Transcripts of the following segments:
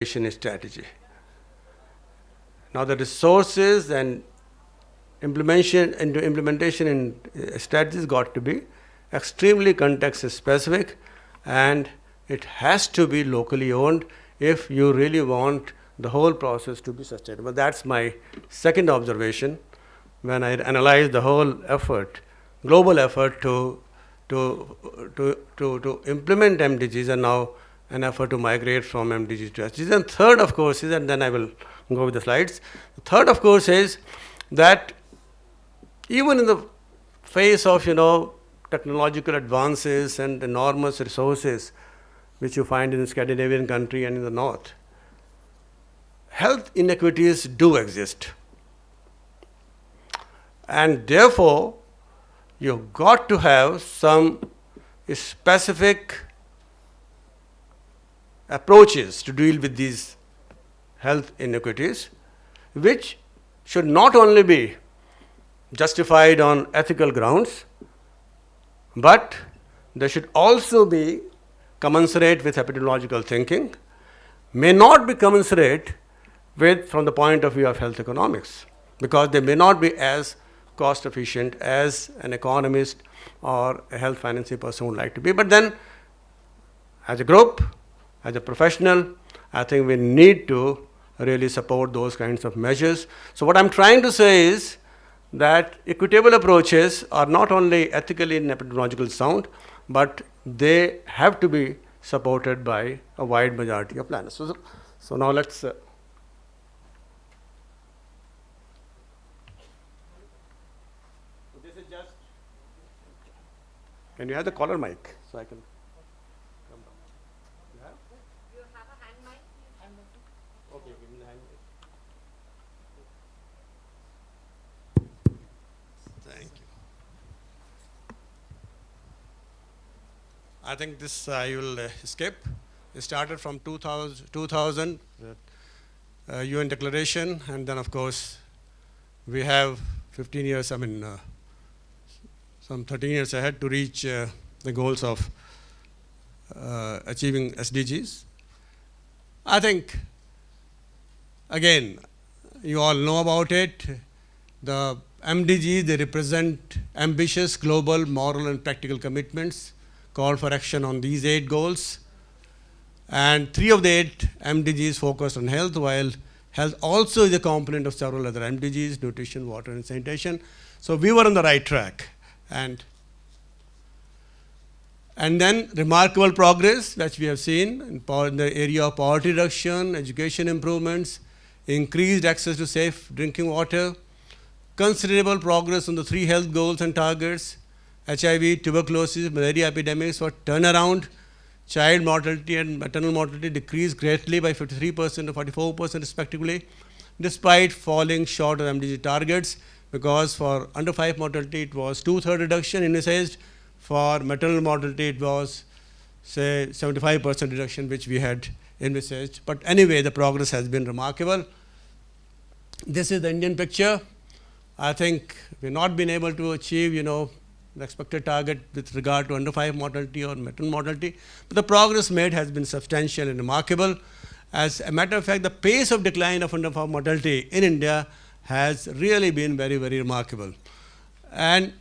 strategy. Now the resources and implementation in strategies got to be extremely context specific, and it has to be locally owned if you really want the whole process to be sustainable. That's my second observation when I analyze the whole effort, global effort to implement MDGs, and now an effort to migrate from MDGs to SDGs. And third, of course, is, and then I will go with the slides. The third, of course, is that even in the face of technological advances and enormous resources which you find in the Scandinavian country and in the north, health inequities do exist. And therefore, you've got to have some specific approaches to deal with these health inequities, which should not only be justified on ethical grounds, but they should also be commensurate with epidemiological thinking, may not be commensurate with from the point of view of health economics, because they may not be as cost efficient as an economist or a health financing person would like to be. But then, as a group, as a professional, I think we need to really support those kinds of measures. So what I'm trying to say is that equitable approaches are not only ethically and epidemiological sound, but they have to be supported by a wide majority of planners. So now let's this is just, can you have the collar mic so I can come down? You have? You have a hand mic? Okay, give me the hand mic. Thank you. I think this I will skip. It started from 2000 UN Declaration, and then of course we have 15 years, some 13 years ahead to reach the goals of achieving SDGs. I think, again, you all know about it. The MDGs, they represent ambitious global moral and practical commitments, call for action on these 8 goals. And 3 of the 8 MDGs focus on health, while health also is a component of several other MDGs, nutrition, water, and sanitation. So we were on the right track. And then remarkable progress that we have seen in the area of poverty reduction, education improvements, increased access to safe drinking water, considerable progress on the 3 health goals and targets, HIV, tuberculosis, malaria epidemics were turnaround, child mortality and maternal mortality decreased greatly by 53% and 44% respectively, despite falling short of MDG targets, because for under 5 mortality it was 2/3 reduction envisaged, for maternal mortality it was say 75% reduction which we had envisaged. But anyway, the progress has been remarkable. This is the Indian picture. I think we've not been able to achieve the expected target with regard to under 5 mortality or maternal mortality, but the progress made has been substantial and remarkable. As a matter of fact, the pace of decline of under 5 mortality in India has really been very, very remarkable. And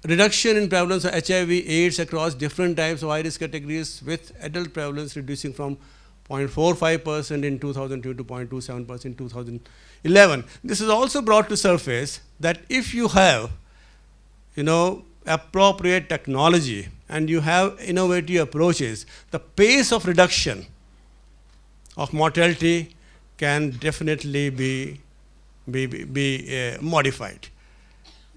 reduction in prevalence of HIV, AIDS across different types of high risk categories, with adult prevalence reducing from 0.45% in 2002 to 0.27% in 2011. This is also brought to surface that if you have appropriate technology and you have innovative approaches, the pace of reduction of mortality can definitely be modified.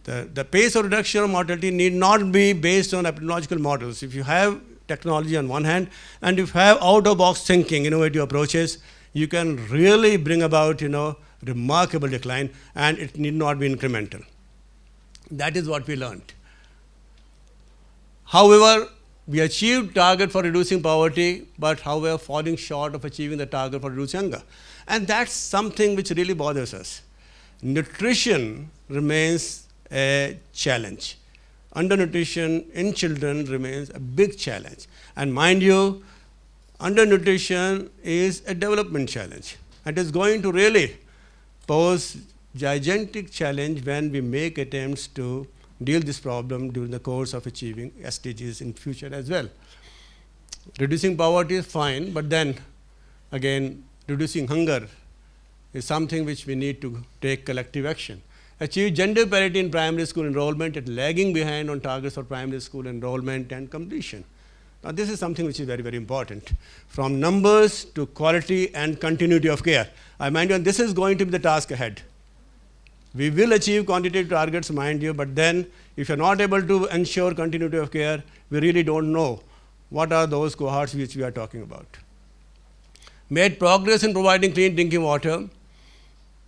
The pace of reduction of mortality need not be based on epidemiological models. If you have technology on one hand, and if you have out-of-box thinking, innovative approaches, you can really bring about remarkable decline, and it need not be incremental. That is what we learned. However, we achieved target for reducing poverty, but however falling short of achieving the target for reducing hunger. And that's something which really bothers us. Nutrition remains a challenge. Undernutrition in children remains a big challenge. And mind you, undernutrition is a development challenge. And it is going to really pose gigantic challenge when we make attempts to deal this problem during the course of achieving SDGs in future as well. Reducing poverty is fine, but then again, reducing hunger is something which we need to take collective action. Achieve gender parity in primary school enrollment and lagging behind on targets for primary school enrollment and completion. Now, this is something which is very, very important. From numbers to quality and continuity of care. I mind you, and this is going to be the task ahead. We will achieve quantitative targets, mind you, but then if you're not able to ensure continuity of care, we really don't know what are those cohorts which we are talking about. Made progress in providing clean drinking water.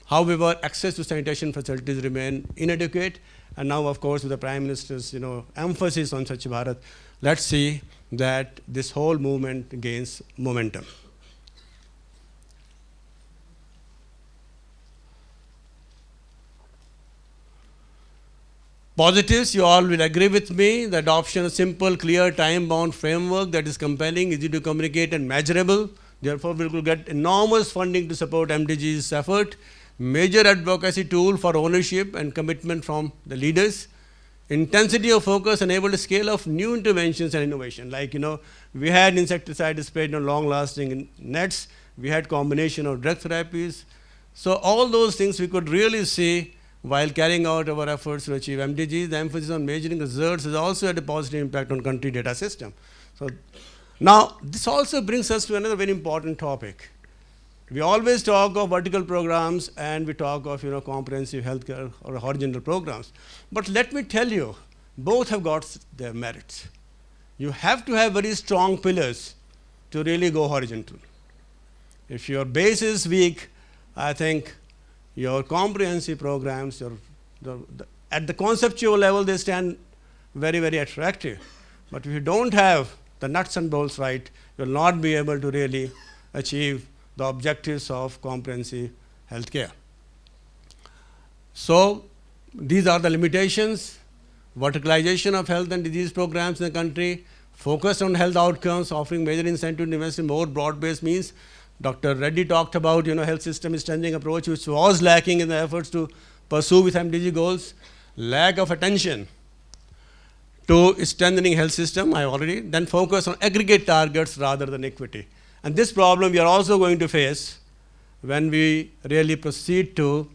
However, access to sanitation facilities remain inadequate. And now, of course, with the Prime Minister's emphasis on Swachh Bharat, let's see that this whole movement gains momentum. Positives, you all will agree with me, the adoption of simple, clear, time-bound framework that is compelling, easy to communicate and measurable. Therefore, we will get enormous funding to support MDG's effort. Major advocacy tool for ownership and commitment from the leaders. Intensity of focus enabled a scale of new interventions and innovation. Like, we had insecticide sprayed on long-lasting nets. We had combination of drug therapies. So all those things we could really see while carrying out our efforts to achieve MDGs. The emphasis on measuring results has also had a positive impact on country data system. So now, this also brings us to another very important topic. We always talk of vertical programs and we talk of comprehensive healthcare or horizontal programs. But let me tell you, both have got their merits. You have to have very strong pillars to really go horizontal. If your base is weak, I think your comprehensive programs, at the conceptual level, they stand very, very attractive. But if you don't have the nuts and bolts right, you will not be able to really achieve the objectives of comprehensive healthcare. So, these are the limitations. Verticalization of health and disease programs in the country, focus on health outcomes, offering major incentive to invest in more broad-based means. Dr. Reddy talked about health system strengthening approach, which was lacking in the efforts to pursue with MDG goals. Lack of attention to strengthening health system, I already. Then focus on aggregate targets rather than equity. And this problem we are also going to face when we really proceed to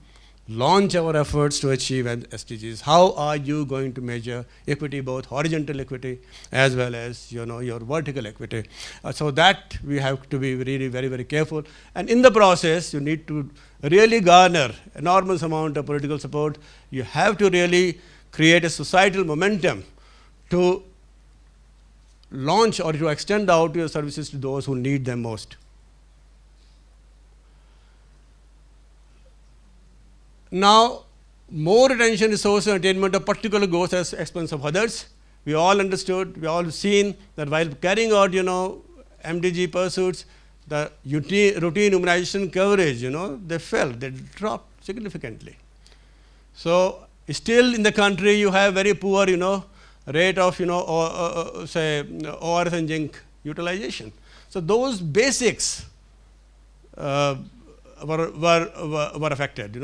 launch our efforts to achieve SDGs. How are you going to measure equity, both horizontal equity as well as your vertical equity? So that we have to be really very, very careful. And in the process, you need to really garner enormous amount of political support. You have to really create a societal momentum to launch or to extend out your services to those who need them most. Now, more attention, resources, and attainment of particular goals at the expense of others. We all understood, we all seen that while carrying out, MDG pursuits, the routine immunization coverage, they fell, they dropped significantly. So, still in the country, you have very poor, rate of, say, ORS and zinc utilization. So, those basics were affected,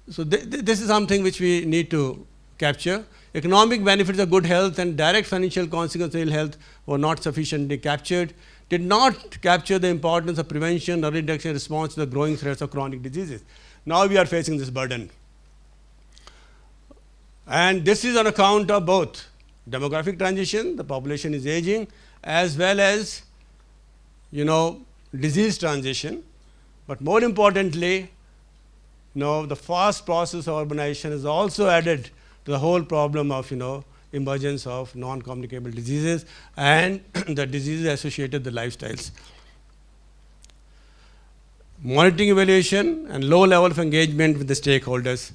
So, this is something which we need to capture. Economic benefits of good health and direct financial consequences of ill health were not sufficiently captured. Did not capture the importance of prevention, early detection, response to the growing threats of chronic diseases. Now we are facing this burden. And this is on account of both demographic transition, the population is aging, as well as, disease transition. But more importantly, the fast process of urbanization has also added to the whole problem of, emergence of non-communicable diseases and the diseases associated with the lifestyles. Monitoring evaluation and low level of engagement with the stakeholders,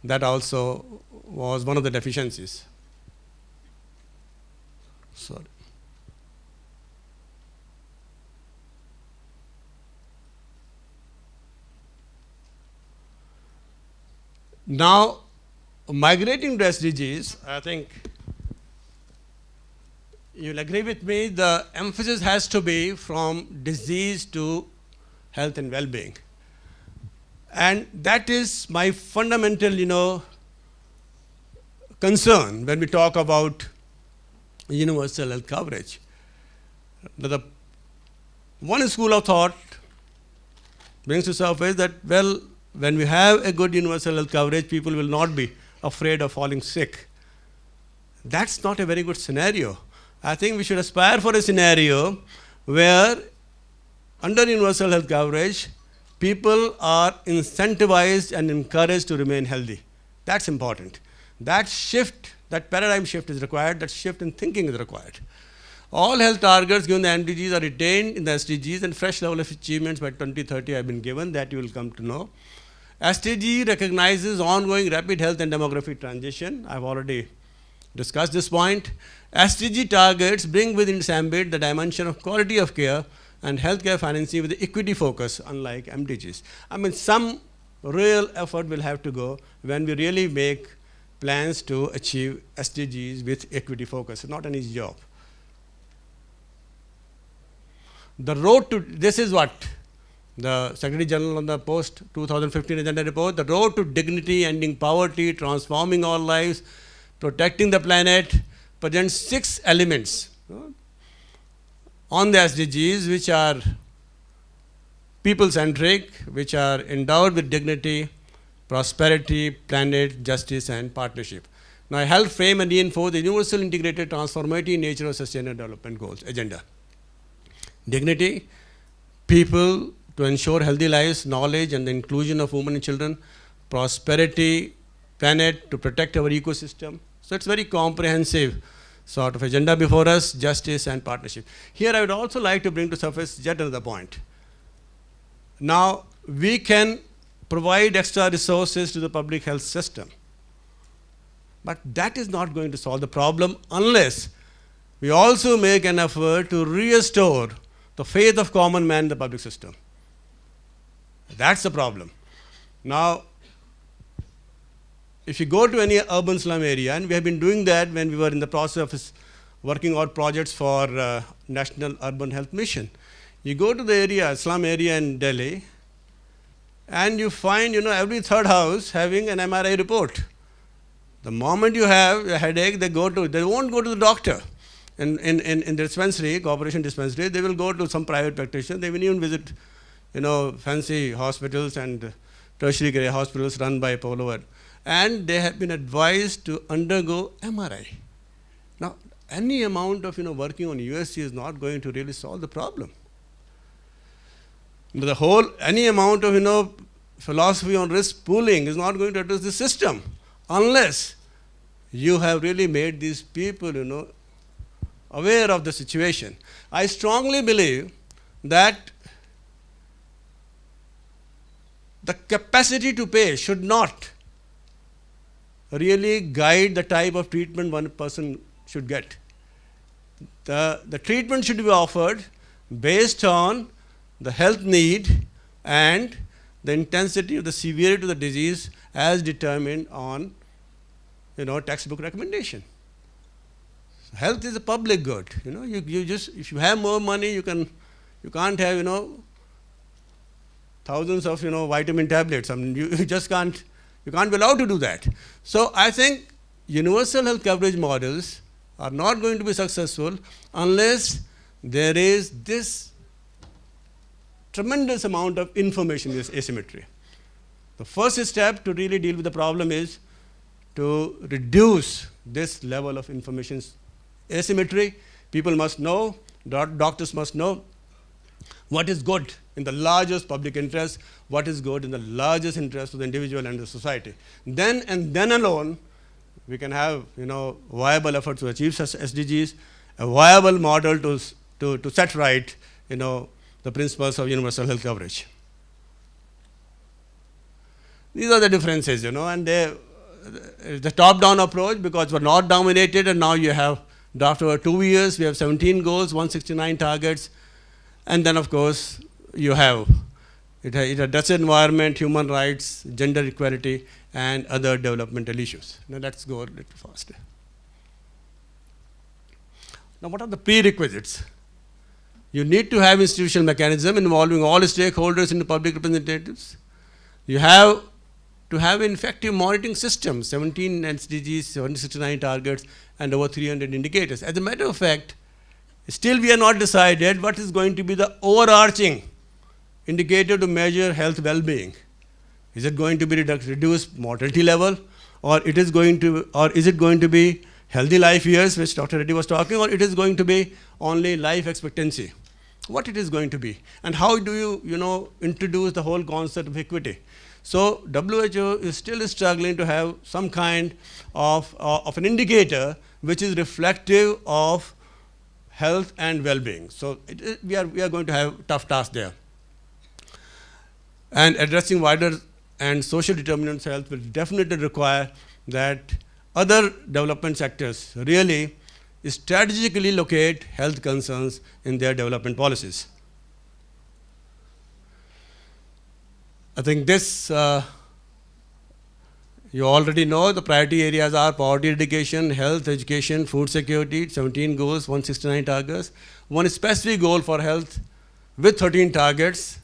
that also was one of the deficiencies. Sorry. Now, migrating to SDGs, I think, you'll agree with me, the emphasis has to be from disease to health and well-being. And that is my fundamental, concern when we talk about universal health coverage. The one school of thought brings to surface that, well, when we have a good universal health coverage, people will not be afraid of falling sick. That's not a very good scenario. I think we should aspire for a scenario where under universal health coverage, people are incentivized and encouraged to remain healthy. That's important. That shift, that paradigm shift is required, that shift in thinking is required. All health targets given the MDGs are retained in the SDGs, and fresh level of achievements by 2030 have been given, that you will come to know. SDG recognizes ongoing rapid health and demographic transition. I've already discussed this point. SDG targets bring within its ambit the dimension of quality of care and healthcare financing with the equity focus, unlike MDGs. I mean, some real effort will have to go when we really make plans to achieve SDGs with equity focus. It's not an easy job. The road to, this is what the Secretary General on the post 2015 agenda report, the road to dignity, ending poverty, transforming all lives, protecting the planet, presents 6 elements on the SDGs which are people-centric, which are endowed with dignity, prosperity, planet, justice, and partnership. Now, I help frame and reinforce the universal integrated transformative nature of sustainable development goals agenda. Dignity, people to ensure healthy lives, knowledge, and the inclusion of women and children, prosperity, planet to protect our ecosystem. So it's very comprehensive sort of agenda before us, justice and partnership. Here I would also like to bring to surface yet another point. Now, we can provide extra resources to the public health system, but that is not going to solve the problem unless we also make an effort to restore the faith of common man in the public system. That's the problem. Now, if you go to any urban slum area, and we have been doing that when we were in the process of working out projects for National Urban Health Mission. You go to the area, slum area in Delhi, and you find, every third house having an MRI report. The moment you have a headache, they won't go to the doctor. In the dispensary, corporation dispensary, they will go to some private practitioner. They will even visit, fancy hospitals and tertiary care hospitals run by Polo. And they have been advised to undergo MRI. Now, any amount of working on USC is not going to really solve the problem. Any amount of philosophy on risk pooling is not going to address the system unless you have really made these people aware of the situation. I strongly believe that the capacity to pay should not really guide the type of treatment one person should get. The treatment should be offered based on the health need and the intensity of the severity of the disease as determined on textbook recommendation. Health is a public good. You just, if you have more money, you can't have thousands of vitamin tablets. I mean, you just can't. You can't be allowed to do that. So I think universal health coverage models are not going to be successful unless there is this tremendous amount of information, this asymmetry. The first step to really deal with the problem is to reduce this level of information asymmetry. People must know, doctors must know what is good in the largest public interest, what is good in the largest interest of the individual and the society. Then and then alone, we can have viable efforts to achieve such SDGs, a viable model to set right the principles of universal health coverage. These are the differences, and the top-down approach, because we're not dominated, and now you have, after over 2 years, we have 17 goals, 169 targets, and then of course you have it addresses environment, human rights, gender equality, and other developmental issues. Now let's go a little faster. Now, what are the prerequisites? You need to have institutional mechanism involving all stakeholders and the public representatives. You have to have an effective monitoring system, 17 SDGs, 769 targets, and over 300 indicators. As a matter of fact, still we are not decided what is going to be the overarching indicator to measure health well-being. Is it going to be reduced mortality level, or is it going to be healthy life years, which Dr. Reddy was talking, or it is going to be only life expectancy? What it is going to be, and how do you introduce the whole concept of equity? So WHO is still struggling to have some kind of an indicator which is reflective of health and well-being. So we are going to have tough tasks there. And addressing wider and social determinants of health will definitely require that other development sectors really strategically locate health concerns in their development policies. I think this, you already know the priority areas are poverty eradication, health, education, food security, 17 goals, 169 targets, one specific goal for health with 13 targets,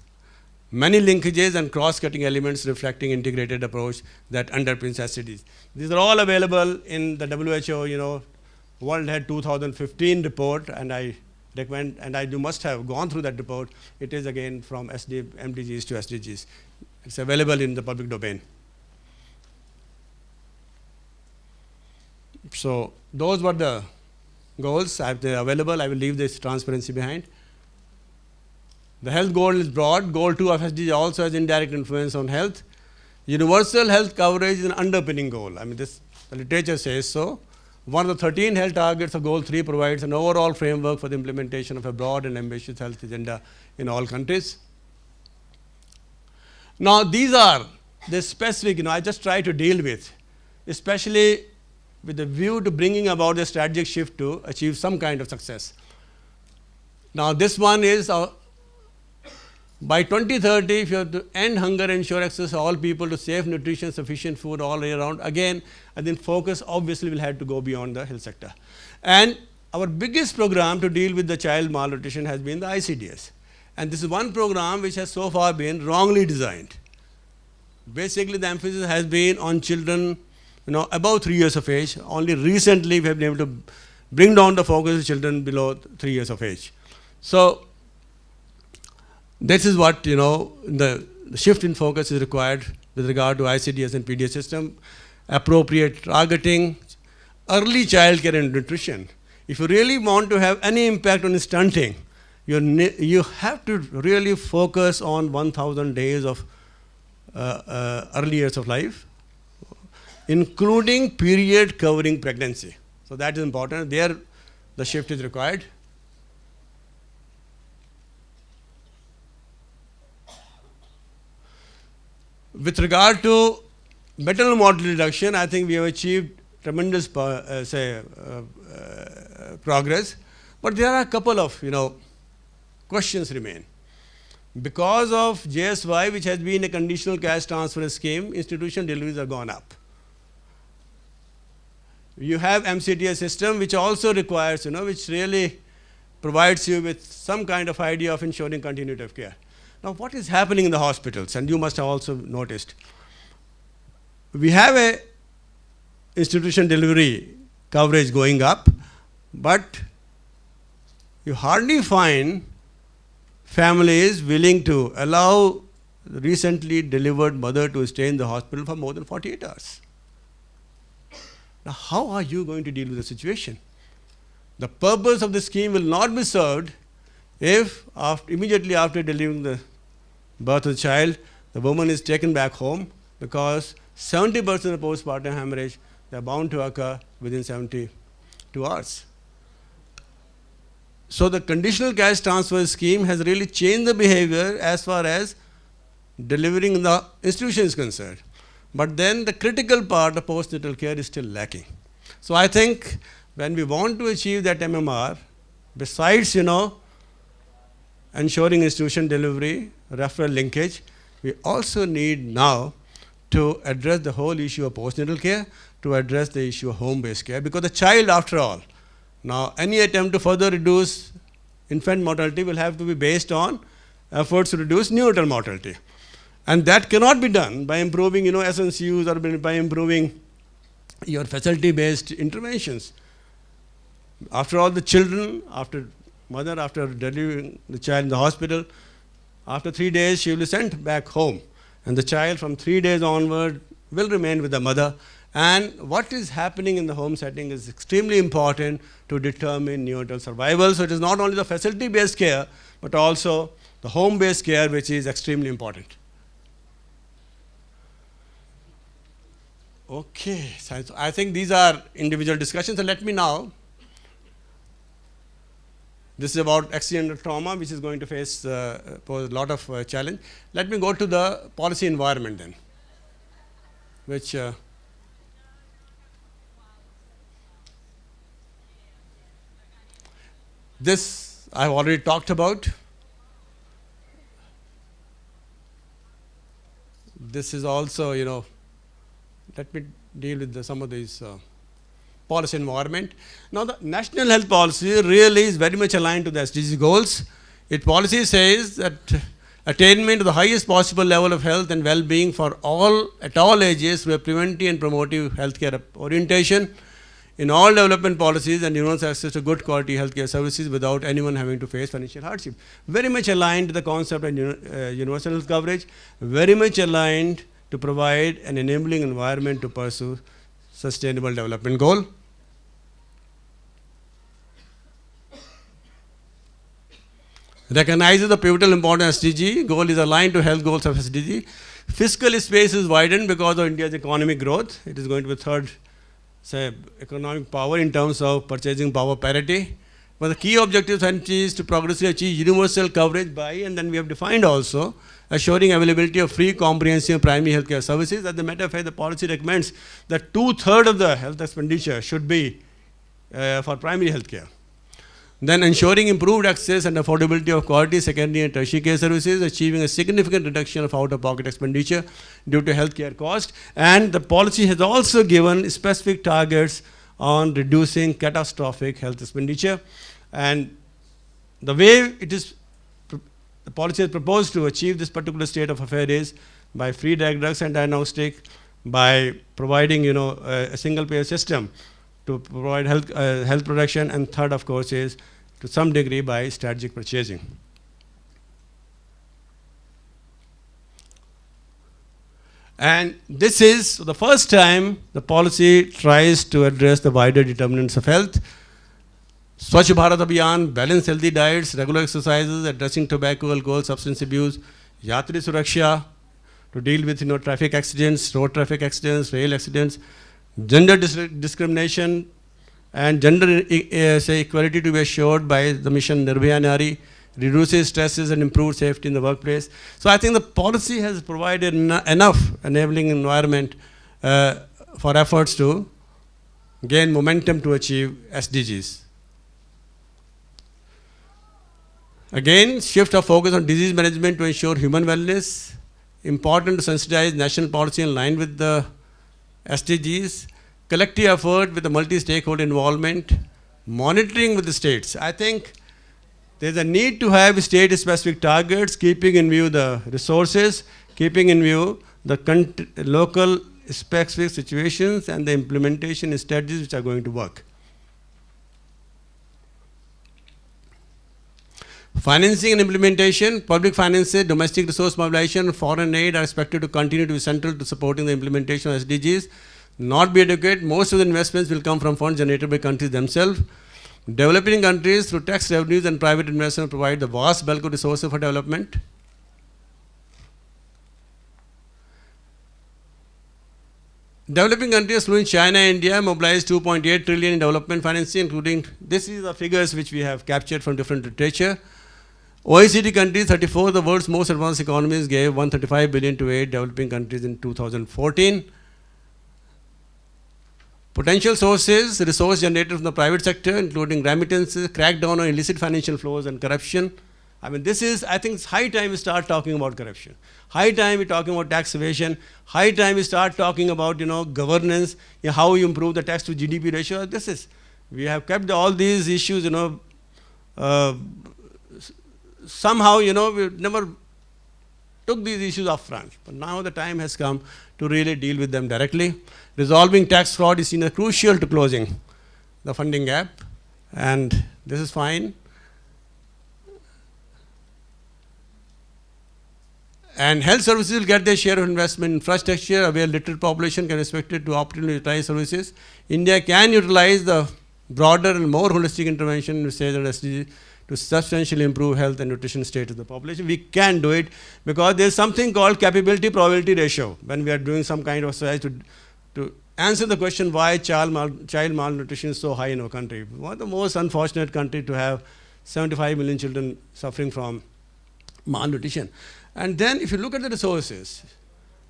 many linkages and cross-cutting elements reflecting integrated approach that underpins SDGs. These are all available in the WHO, World Health 2015 report, and I recommend, and you must have gone through that report. It is again from MDGs to SDGs. It's available in the public domain. So those were the goals. They're available. I will leave this transparency behind. The health goal is broad. Goal 2 of SDG also has indirect influence on health. Universal health coverage is an underpinning goal. I mean, the literature says so. One of the 13 health targets of Goal 3 provides an overall framework for the implementation of a broad and ambitious health agenda in all countries. Now, these are the specific, I just try to deal with, especially with the view to bringing about a strategic shift to achieve some kind of success. Now, this one is by 2030, if you have to end hunger and ensure access to all people to safe nutrition, sufficient food all year round, again, I think focus obviously will have to go beyond the health sector. And our biggest program to deal with the child malnutrition has been the ICDS. And this is one program which has so far been wrongly designed. Basically, the emphasis has been on children, above 3 years of age. Only recently we have been able to bring down the focus of children below 3 years of age. So this is what, the shift in focus is required with regard to ICDS and PDS system, appropriate targeting, early child care and nutrition. If you really want to have any impact on stunting, you have to really focus on 1,000 days of early years of life, including period covering pregnancy. So that is important. There, the shift is required. With regard to maternal mortality reduction, I think we have achieved tremendous progress, but there are a couple of questions remain. Because of JSY, which has been a conditional cash transfer scheme, institution deliveries have gone up. You have MCTS system, which also requires, which really provides you with some kind of idea of ensuring continuity of care. Now, what is happening in the hospitals, and you must have also noticed, we have a institution delivery coverage going up, but you hardly find families willing to allow recently delivered mother to stay in the hospital for more than 48 hours. Now, how are you going to deal with the situation? The purpose of the scheme will not be served if immediately after delivering the birth of the child, the woman is taken back home, because 70% of postpartum hemorrhage, they are bound to occur within 72 hours. So the conditional cash transfer scheme has really changed the behavior as far as delivering in the institution is concerned. But then the critical part of postnatal care is still lacking. So I think when we want to achieve that MMR, besides, ensuring institution delivery, referral linkage, we also need now to address the whole issue of postnatal care, to address the issue of home-based care, because the child, after all, Now, any attempt to further reduce infant mortality will have to be based on efforts to reduce neonatal mortality. And that cannot be done by improving, SNCUs or by improving your facility-based interventions. After all, the children, after delivering the child in the hospital, after 3 days, she will be sent back home. And the child from 3 days onward will remain with the mother. And what is happening in the home setting is extremely important to determine neonatal survival. So it is not only the facility-based care, but also the home-based care, which is extremely important. Okay, so I think these are individual discussions. So let me now, this is about accidental trauma, which is going to pose a lot of challenge. Let me go to the policy environment then, which this I have already talked about. This is also, let me deal with some of these policy environment. Now, the national health policy really is very much aligned to the SDG goals. Its policy says that attainment of the highest possible level of health and well-being for all at all ages through a preventive and promotive healthcare orientation in all development policies and universal access to good quality healthcare services without anyone having to face financial hardship. Very much aligned to the concept of universal health coverage, very much aligned to provide an enabling environment to pursue sustainable development goal. Recognizes the pivotal importance of SDG. Goal is aligned to health goals of SDG. Fiscal space is widened because of India's economic growth. It is going to be third, economic power in terms of purchasing power parity. But the key objectives is to progressively achieve universal coverage by, and then we have defined also, assuring availability of free comprehensive primary healthcare services. As a matter of fact, the policy recommends that 2/3 of the health expenditure should be for primary healthcare. Then ensuring improved access and affordability of quality secondary and tertiary care services, achieving a significant reduction of out-of-pocket expenditure due to healthcare cost. And the policy has also given specific targets on reducing catastrophic health expenditure. And the way the policy is proposed to achieve this particular state of affairs is by free drugs and diagnostic, by providing a single payer system to provide health protection, and third, of course, is to some degree by strategic purchasing. And this is the first time the policy tries to address the wider determinants of health. Swachh Bharat Abhiyan, balanced healthy diets, regular exercises, addressing tobacco, alcohol, substance abuse, Yatri Suraksha, to deal with traffic accidents, road traffic accidents, rail accidents, gender discrimination, and gender equality to be assured by the mission Nirbhaya Nari, reduces stresses and improves safety in the workplace. So I think the policy has provided enough enabling environment for efforts to gain momentum to achieve SDGs. Again, shift of focus on disease management to ensure human wellness. Important to sensitize national policy in line with the SDGs. Collective effort with the multi-stakeholder involvement. Monitoring with the states. I think there's a need to have state-specific targets, keeping in view the resources, keeping in view the local specific situations and the implementation strategies which are going to work. Financing and implementation, public finances, domestic resource mobilization, foreign aid are expected to continue to be central to supporting the implementation of SDGs. Not be adequate. Most of the investments will come from funds generated by countries themselves. Developing countries through tax revenues and private investment provide the vast bulk of resources for development. Developing countries, including China and India, mobilized 2.8 trillion in development financing, including, this is the figures which we have captured from different literature. OECD countries, 34 of the world's most advanced economies, gave 135 billion to aid developing countries in 2014. Potential sources, resource generated from the private sector, including remittances, crackdown on illicit financial flows and corruption. I mean, this is, I think it's high time we start talking about corruption. High time we're talking about tax evasion. High time we start talking about, governance, how you improve the tax to GDP ratio. This is We have kept all these issues, somehow, we never took these issues up front. But now the time has come to really deal with them directly. Resolving tax fraud is seen as crucial to closing the funding gap, and this is fine. And health services will get their share of investment in infrastructure, where literate population can be expected to optimally utilize services. India can utilize the broader and more holistic intervention, which says that SDG, to substantially improve health and nutrition state of the population. We can do it because there is something called capability probability ratio when we are doing some kind of exercise to answer the question why child malnutrition is so high in our country. One of the most unfortunate country to have 75 million children suffering from malnutrition. And then if you look at the resources,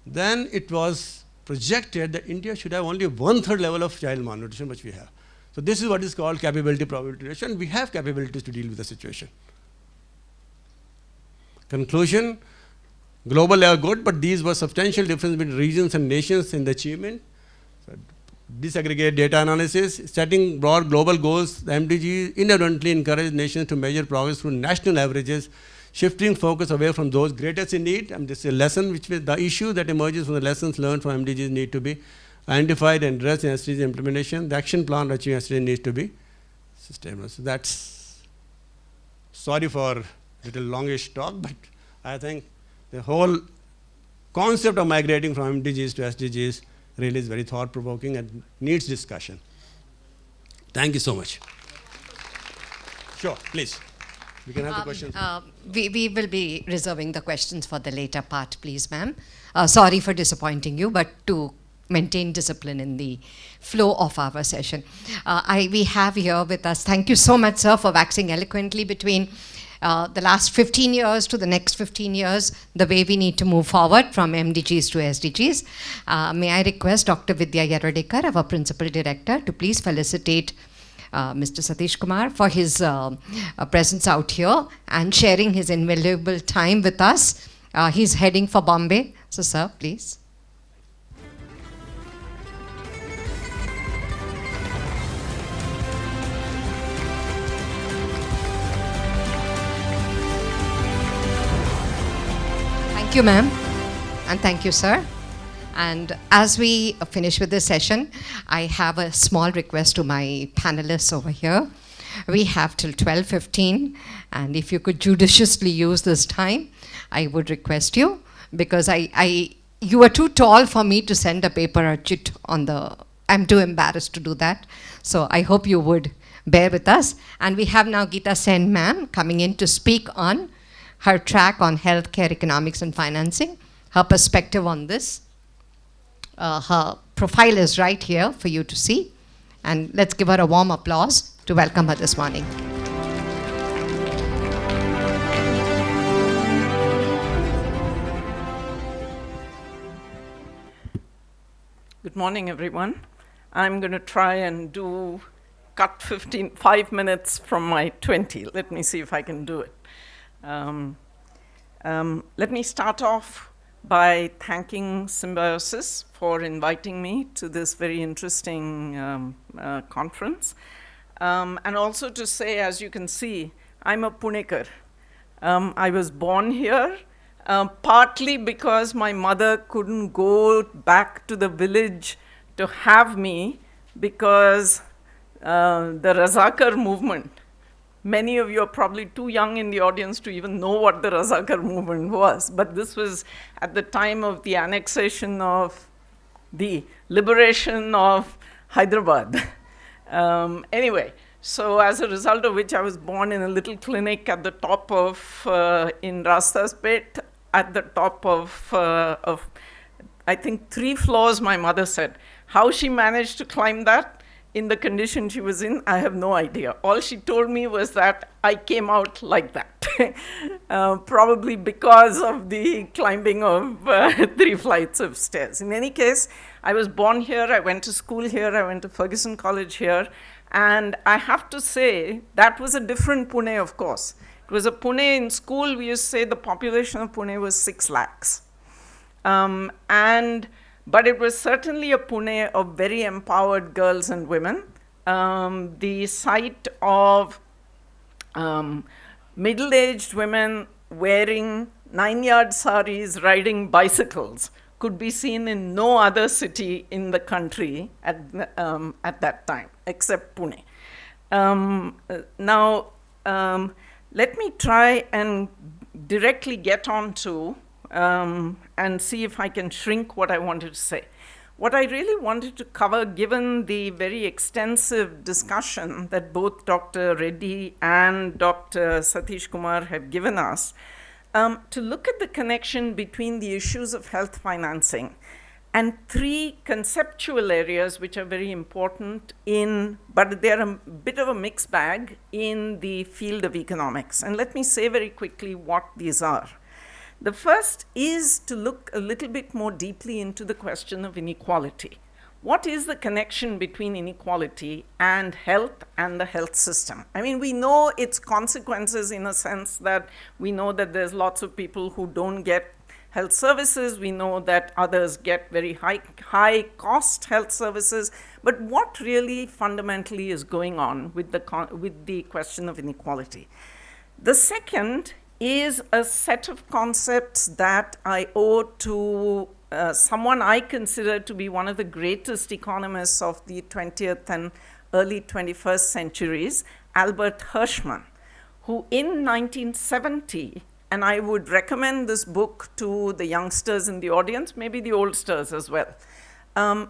then it was projected that India should have only 1/3 level of child malnutrition, which we have. So this is what is called capability probability ratio, and we have capabilities to deal with the situation. Conclusion, global level good, but these were substantial differences between regions and nations in the achievement. So disaggregate data analysis, setting broad global goals, the MDGs inadvertently encourage nations to measure progress through national averages, shifting focus away from those greatest in need. And this is a lesson, which is the issue that emerges from the lessons learned from MDGs need to be identified and addressed in SDGs implementation. The action plan to achieve SDGs needs to be sustainable. So that's, sorry for little longish talk, but I think the whole concept of migrating from MDGs to SDGs really is very thought-provoking and needs discussion. Thank you so much. Sure, please. We can have the questions. We will be reserving the questions for the later part, please, ma'am. Sorry for disappointing you, but to maintain discipline in the flow of our session. We have here with us, thank you so much, sir, for waxing eloquently between the last 15 years to the next 15 years, the way we need to move forward from MDGs to SDGs. May I request Dr. Vidya Yaradekar, our Principal Director, to please felicitate Mr. Satish Kumar for his presence out here and sharing his invaluable time with us. He's heading for Bombay. So, sir, please. Thank you, ma'am, and thank you, sir. And as we finish with this session, I have a small request to my panelists over here. We have till 12:15, and if you could judiciously use this time, I would request you, because you are too tall for me to send a paper or chit on the, I'm too embarrassed to do that. So I hope you would bear with us. And we have now Geeta Sen, ma'am, coming in to speak on her track on healthcare, economics, and financing, her perspective on this. Her profile is right here for you to see. And let's give her a warm applause to welcome her this morning. Good morning, everyone. I'm going to try and cut 5 minutes from my 20. Let me see if I can do it. Let me start off by thanking Symbiosis for inviting me to this very interesting conference. And also to say, as you can see, I'm a Punekar. I was born here, partly because my mother couldn't go back to the village to have me because the Razakar movement. Many of you are probably too young in the audience to even know what the Razakar movement was, but this was at the time of the annexation of the liberation of Hyderabad. Anyway, so as a result of which I was born in a little clinic at the top of, in Rastaspet, at the top of I think 3 floors, my mother said. How she managed to climb that in the condition she was in, I have no idea. All she told me was that I came out like that, probably because of the climbing of 3 flights of stairs. In any case, I was born here, I went to school here, I went to Ferguson College here, and I have to say, that was a different Pune, of course. It was a Pune in school, we used to say the population of Pune was 6 lakhs. But it was certainly a Pune of very empowered girls and women, the sight of middle-aged women wearing 9-yard saris, riding bicycles, could be seen in no other city in the country at that time, except Pune. Now, let me try and directly get on to and see if I can shrink what I wanted to say. What I really wanted to cover, given the very extensive discussion that both Dr. Reddy and Dr. Satish Kumar have given us, to look at the connection between the issues of health financing and 3 conceptual areas which are very important but they're a bit of a mixed bag in the field of economics. And let me say very quickly what these are. The first is to look a little bit more deeply into the question of inequality. What is the connection between inequality and health and the health system? I mean, we know its consequences in a sense that we know that there's lots of people who don't get health services. We know that others get very high cost health services. But what really fundamentally is going on with the question of inequality? The second is a set of concepts that I owe to someone I consider to be one of the greatest economists of the 20th and early 21st centuries, Albert Hirschman, who in 1970, and I would recommend this book to the youngsters in the audience, maybe the oldsters as well,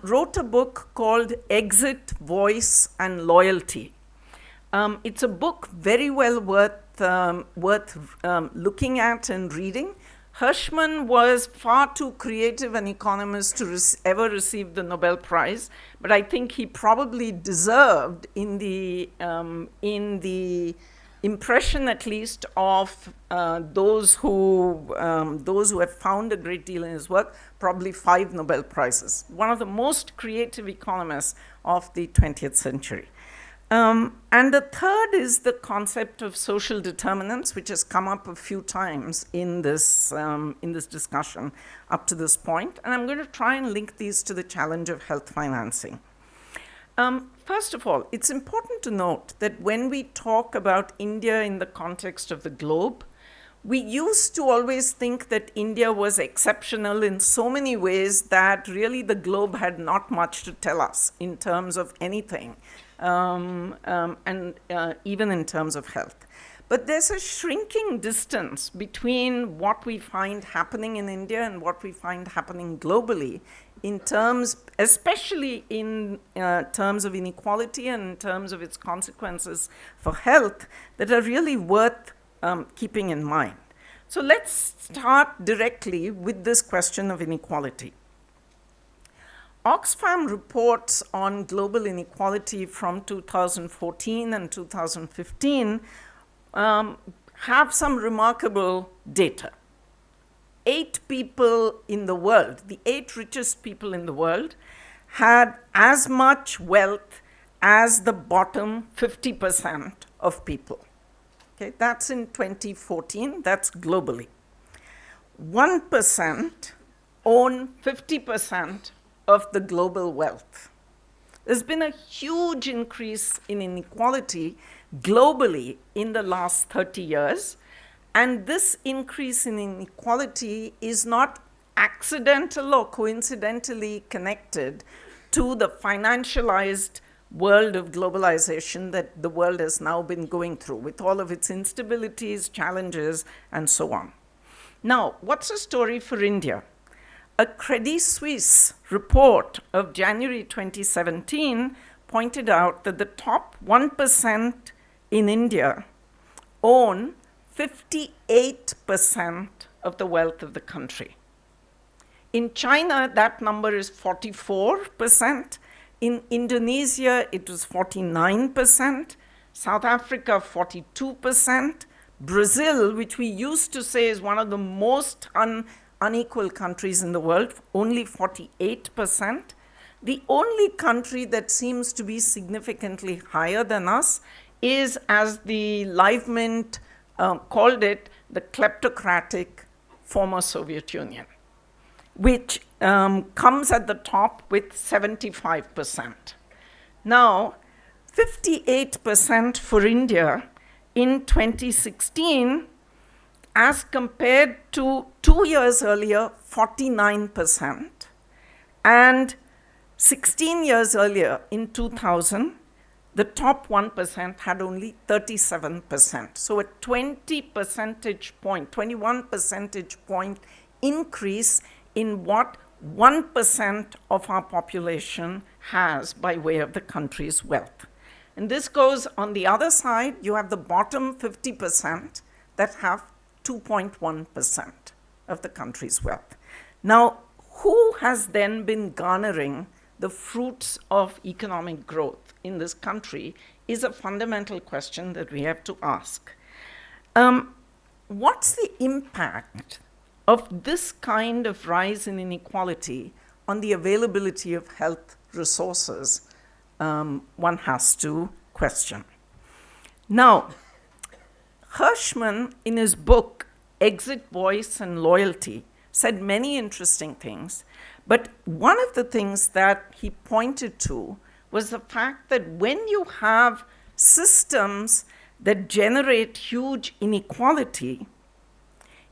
wrote a book called Exit, Voice, and Loyalty. It's a book very well worth looking at and reading. Hirschman was far too creative an economist to ever receive the Nobel Prize, but I think he probably deserved, in the impression at least of those who have found a great deal in his work, probably 5 Nobel Prizes. One of the most creative economists of the 20th century. And the third is the concept of social determinants, which has come up a few times in this discussion up to this point. And I'm going to try and link these to the challenge of health financing. First of all, it's important to note that when we talk about India in the context of the globe, we used to always think that India was exceptional in so many ways that really the globe had not much to tell us in terms of anything. Even in terms of health. But there's a shrinking distance between what we find happening in India and what we find happening globally in terms, especially in terms of inequality and in terms of its consequences for health, that are really worth keeping in mind. So let's start directly with this question of inequality. Oxfam reports on global inequality from 2014 and 2015 have some remarkable data. 8 people in the world, the 8 richest people in the world, had as much wealth as the bottom 50% of people. Okay, that's in 2014, that's globally. 1% own 50% of the global wealth. There's been a huge increase in inequality globally in the last 30 years, and this increase in inequality is not accidental or coincidentally connected to the financialized world of globalization that the world has now been going through with all of its instabilities, challenges, and so on. Now, what's the story for India? A Credit Suisse report of January 2017 pointed out that the top 1% in India own 58% of the wealth of the country. In China, that number is 44%. In Indonesia, it was 49%. South Africa, 42%. Brazil, which we used to say is one of the most unequal countries in the world, only 48%. The only country that seems to be significantly higher than us is, as the Live Mint called it, the kleptocratic former Soviet Union, which comes at the top with 75%. Now, 58% for India in 2016, as compared to 2 years earlier, 49%, and 16 years earlier, in 2000, the top 1% had only 37%. So a 20 percentage point, 21 percentage point increase in what 1% of our population has by way of the country's wealth. And this goes on the other side, you have the bottom 50% that have 2.1% of the country's wealth. Now, who has then been garnering the fruits of economic growth in this country is a fundamental question that we have to ask. What's the impact of this kind of rise in inequality on the availability of health resources? One has to question. Now, Hirschman, in his book, Exit, Voice, and Loyalty, said many interesting things, but one of the things that he pointed to was the fact that when you have systems that generate huge inequality,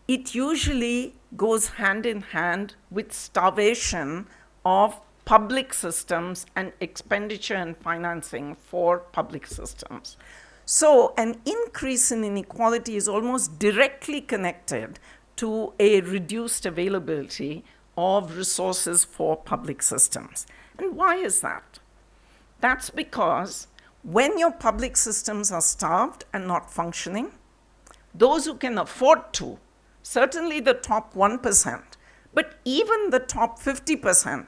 it usually goes hand in hand with starvation of public systems and expenditure and financing for public systems. So an increase in inequality is almost directly connected to a reduced availability of resources for public systems. And why is that? That's because when your public systems are starved and not functioning, those who can afford to, certainly the top 1%, but even the top 50%,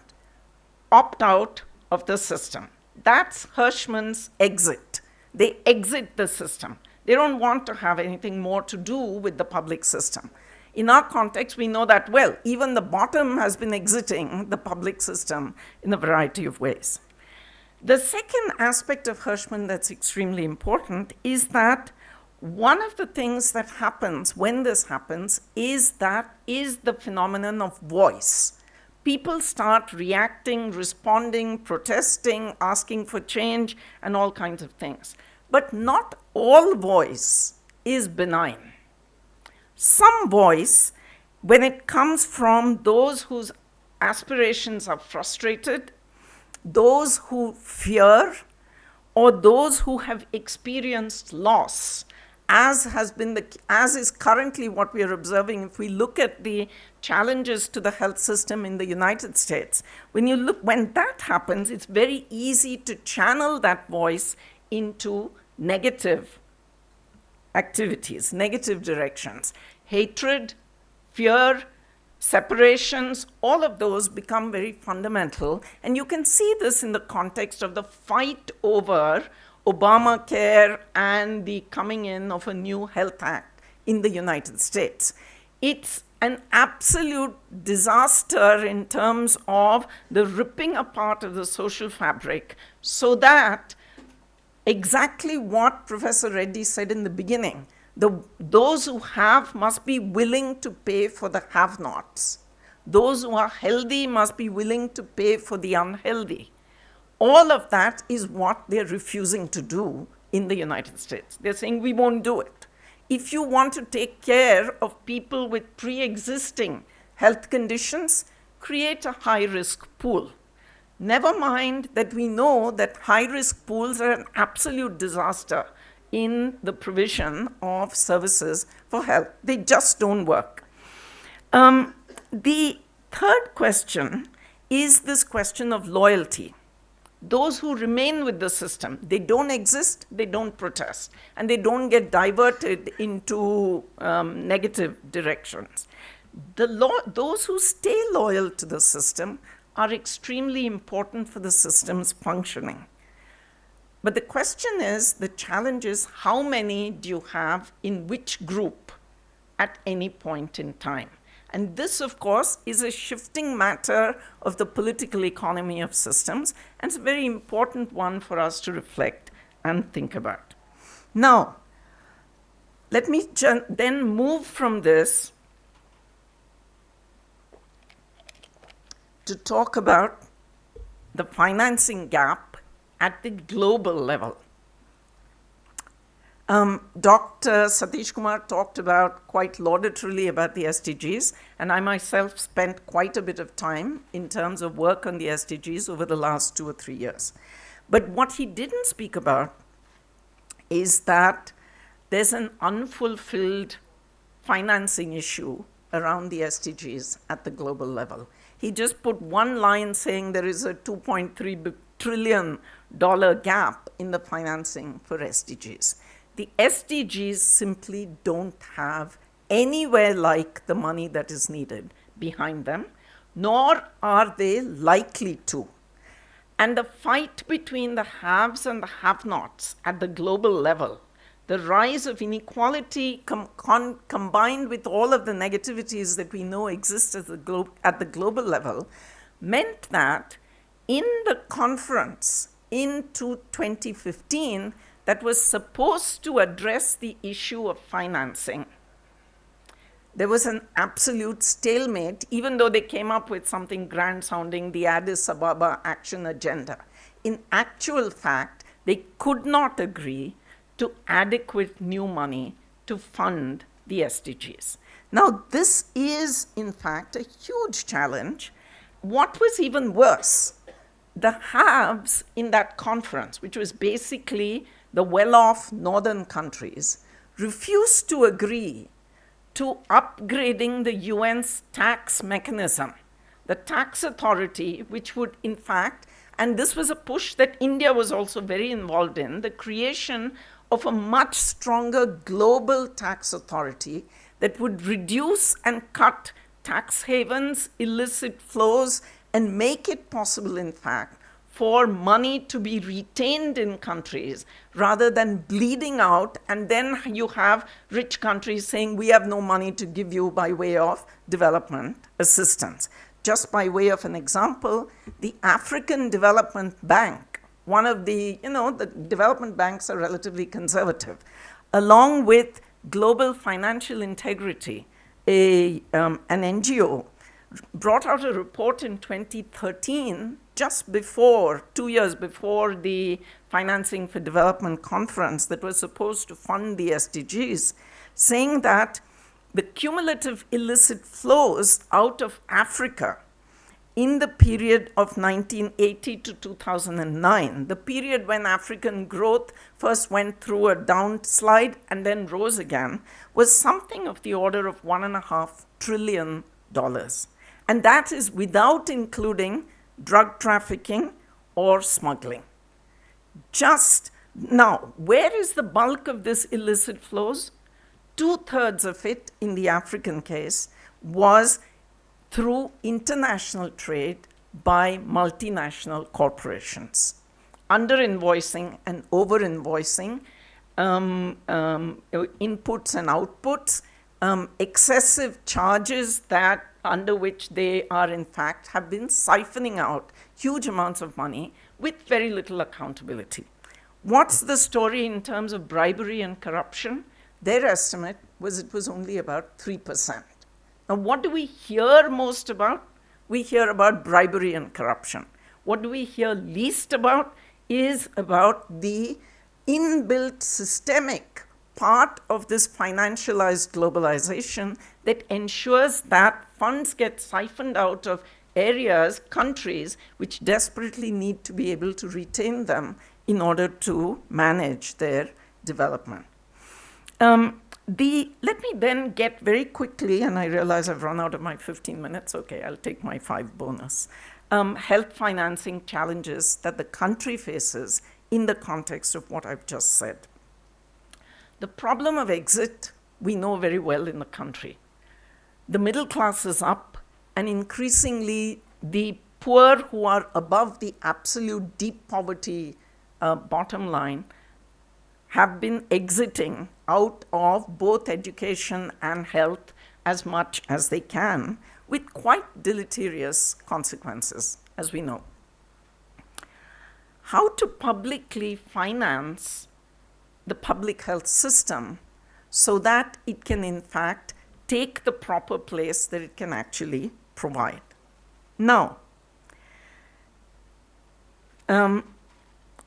opt out of the system. That's Hirschman's exit. They exit the system. They don't want to have anything more to do with the public system. In our context, we know that well. Even the bottom has been exiting the public system in a variety of ways. The second aspect of Hirschman that's extremely important is that one of the things that happens when this happens is the phenomenon of voice. People start reacting, responding, protesting, asking for change, and all kinds of things. But not all voice is benign. Some voice, when it comes from those whose aspirations are frustrated, those who fear, or those who have experienced loss, as is currently what we are observing if we look at the challenges to the health system in the United States. When that happens, it's very easy to channel that voice into negative activities, negative directions. Hatred, fear, separations, all of those become very fundamental. And you can see this in the context of the fight over Obamacare and the coming in of a new health act in the United States. It's an absolute disaster in terms of the ripping apart of the social fabric, so that exactly what Professor Reddy said in the beginning, those who have must be willing to pay for the have-nots. Those who are healthy must be willing to pay for the unhealthy. All of that is what they're refusing to do in the United States. They're saying, we won't do it. If you want to take care of people with pre-existing health conditions, create a high-risk pool. Never mind that we know that high-risk pools are an absolute disaster in the provision of services for health. They just don't work. The third question is this question of loyalty. Those who remain with the system, they don't exist, they don't protest, and they don't get diverted into negative directions. Those who stay loyal to the system are extremely important for the system's functioning. But the question is, the challenge is, how many do you have in which group at any point in time? And this, of course, is a shifting matter of the political economy of systems, and it's a very important one for us to reflect and think about. Now, let me then move from this to talk about the financing gap at the global level. Dr. Satish Kumar talked about quite laudatorily about the SDGs, and I myself spent quite a bit of time in terms of work on the SDGs over the last 2 or 3 years. But what he didn't speak about is that there's an unfulfilled financing issue around the SDGs at the global level. He just put one line saying there is a $2.3 trillion gap in the financing for SDGs. The SDGs simply don't have anywhere like the money that is needed behind them, nor are they likely to. And the fight between the haves and the have-nots at the global level, the rise of inequality combined with all of the negativities that we know exist at the global level, meant that in the conference in 2015 that was supposed to address the issue of financing, there was an absolute stalemate, even though they came up with something grand sounding, the Addis Ababa Action Agenda. In actual fact, they could not agree to adequate new money to fund the SDGs. Now, this is, in fact, a huge challenge. What was even worse, the haves in that conference, which was basically the well-off northern countries, refused to agree to upgrading the UN's tax mechanism, the tax authority, which would, in fact, and this was a push that India was also very involved in, the creation of a much stronger global tax authority that would reduce and cut tax havens, illicit flows, and make it possible, in fact, for money to be retained in countries rather than bleeding out, and then you have rich countries saying, we have no money to give you by way of development assistance. Just by way of an example, the African Development Bank, one of the development banks are relatively conservative, along with Global Financial Integrity, an NGO, brought out a report in 2013, just before, 2 years before the Financing for Development conference that was supposed to fund the SDGs, saying that the cumulative illicit flows out of Africa in the period of 1980 to 2009, the period when African growth first went through a downslide and then rose again, was something of the order of $1.5 trillion. And that is without including drug trafficking or smuggling. Just now, where is the bulk of this illicit flows? 2/3 of it, in the African case, was through international trade by multinational corporations. Under-invoicing and over-invoicing, inputs and outputs, excessive charges that under which they are, in fact, have been siphoning out huge amounts of money with very little accountability. What's the story in terms of bribery and corruption? Their estimate was it was only about 3%. Now, what do we hear most about? We hear about bribery and corruption. What do we hear least about is about the inbuilt systemic part of this financialized globalization that ensures that funds get siphoned out of areas, countries, which desperately need to be able to retain them in order to manage their development. Let me then get very quickly, and I realize I've run out of my 15 minutes. Okay, I'll take my 5 bonus. Health financing challenges that the country faces in the context of what I've just said. The problem of exit, we know very well in the country. The middle class is up, and increasingly the poor who are above the absolute deep poverty bottom line have been exiting out of both education and health as much as they can, with quite deleterious consequences, as we know. How to publicly finance the public health system so that it can, in fact, take the proper place that it can actually provide. Now,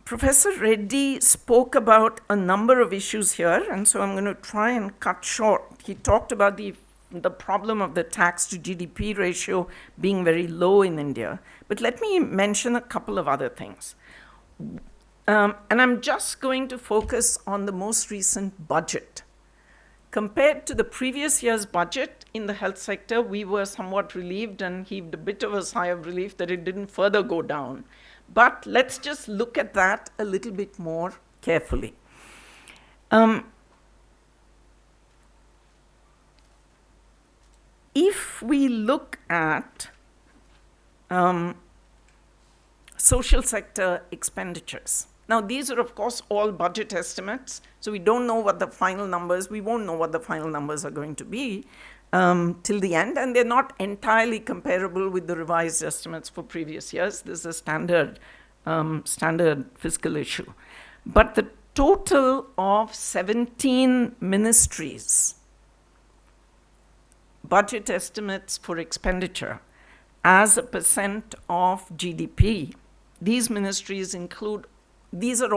Professor Reddy spoke about a number of issues here, and so I'm going to try and cut short. He talked about the problem of the tax to GDP ratio being very low in India. But let me mention a couple of other things. And I'm just going to focus on the most recent budget. Compared to the previous year's budget in the health sector, we were somewhat relieved and heaved a bit of a sigh of relief that it didn't further go down. But let's just look at that a little bit more carefully. If we look at social sector expenditures, now these are of course all budget estimates, so we don't know what the final numbers, we won't know what the final numbers are going to be till the end, and they're not entirely comparable with the revised estimates for previous years. This is a standard fiscal issue. But the total of 17 ministries' budget estimates for expenditure as a percent of GDP, these ministries include, these are